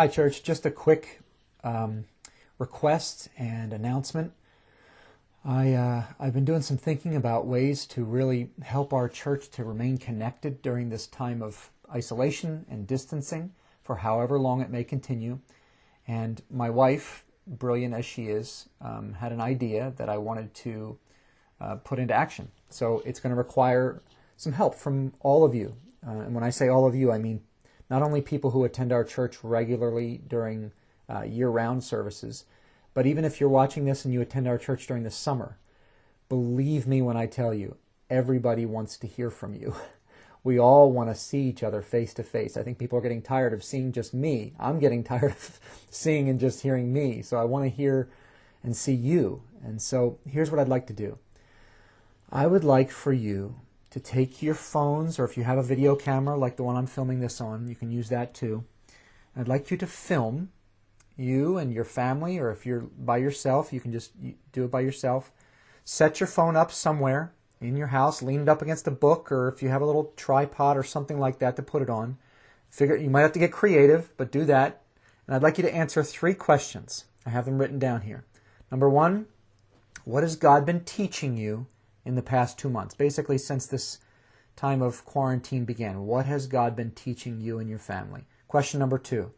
Hi, church. Just a quick request and announcement. I've been doing some thinking about ways to really help our church to remain connected during this time of isolation and distancing for however long it may continue. And my wife, brilliant as she is, had an idea that I wanted to put into action. So it's going to require some help from all of you. And when I say all of you, I mean not only people who attend our church regularly during year-round services, but even if you're watching this and you attend our church during the summer, believe me when I tell you, everybody wants to hear from you. We all want to see each other face to face. I think people are getting tired of seeing just me. I'm getting tired of seeing and just hearing me. So I want to hear and see you. And so here's what I'd like to do. I would like for you to take your phones, or if you have a video camera like the one I'm filming this on, you can use that too. I'd like you to film you and your family, or if you're by yourself, you can just do it by yourself. Set your phone up somewhere in your house, lean it up against a book, or if you have a little tripod or something like that to put it on. You might have to get creative, but do that. And I'd like you to answer 3 questions. I have them written down here. Number 1, what has God been teaching you in the past 2 months? Basically, since this time of quarantine began, what has God been teaching you and your family? Question number 2,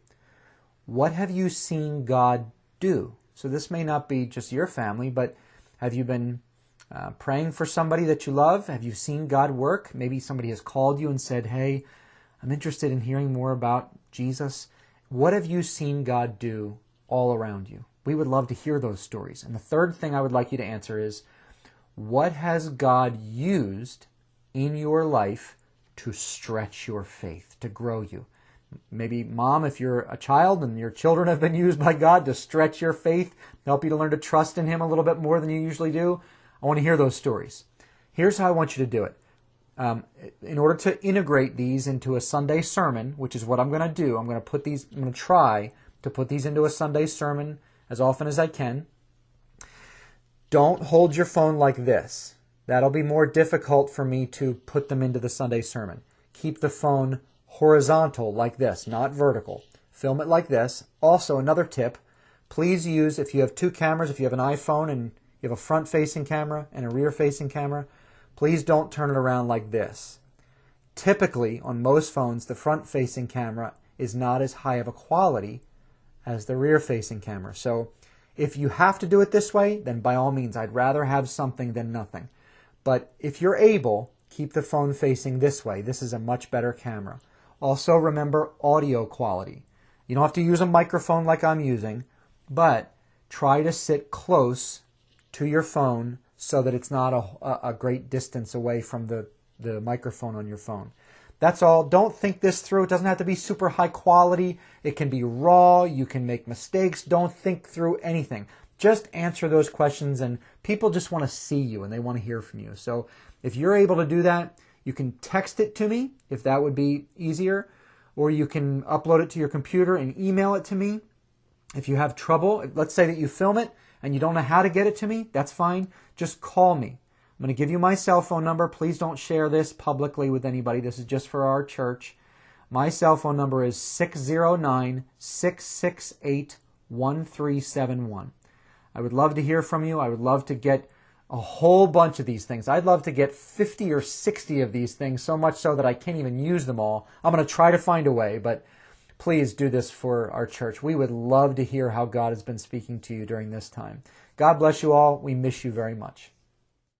what have you seen God do? So this may not be just your family, but have you been praying for somebody that you love? Have you seen God work? Maybe somebody has called you and said, hey, I'm interested in hearing more about Jesus. What have you seen God do all around you? We would love to hear those stories. And the third thing I would like you to answer is, what has God used in your life to stretch your faith, to grow you? Maybe, mom, if you're a child and your children have been used by God to stretch your faith, help you to learn to trust in Him a little bit more than you usually do. I want to hear those stories. Here's how I want you to do it. In order to integrate these into a Sunday sermon, which is what I'm going to do, I'm going to try to put these into a Sunday sermon as often as I can. Don't hold your phone like this. That'll be more difficult for me to put them into the Sunday sermon. Keep the phone horizontal like this, not vertical. Film it like this. Also, another tip, please use, if you have 2 cameras, if you have an iPhone and you have a front-facing camera and a rear-facing camera, please don't turn it around like this. Typically, on most phones, the front-facing camera is not as high of a quality as the rear-facing camera. So if you have to do it this way, then by all means, I'd rather have something than nothing. But if you're able, keep the phone facing this way. This is a much better camera. Also, remember audio quality. You don't have to use a microphone like I'm using, but try to sit close to your phone so that it's not a great distance away from the microphone on your phone. That's all. Don't think this through. It doesn't have to be super high quality. It can be raw. You can make mistakes. Don't think through anything. Just answer those questions, and people just want to see you and they want to hear from you. So if you're able to do that, you can text it to me if that would be easier, or you can upload it to your computer and email it to me. If you have trouble, let's say that you film it and you don't know how to get it to me, that's fine. Just call me. I'm going to give you my cell phone number. Please don't share this publicly with anybody. This is just for our church. My cell phone number is 609-668-1371. I would love to hear from you. I would love to get a whole bunch of these things. I'd love to get 50 or 60 of these things, so much so that I can't even use them all. I'm going to try to find a way, but please do this for our church. We would love to hear how God has been speaking to you during this time. God bless you all. We miss you very much.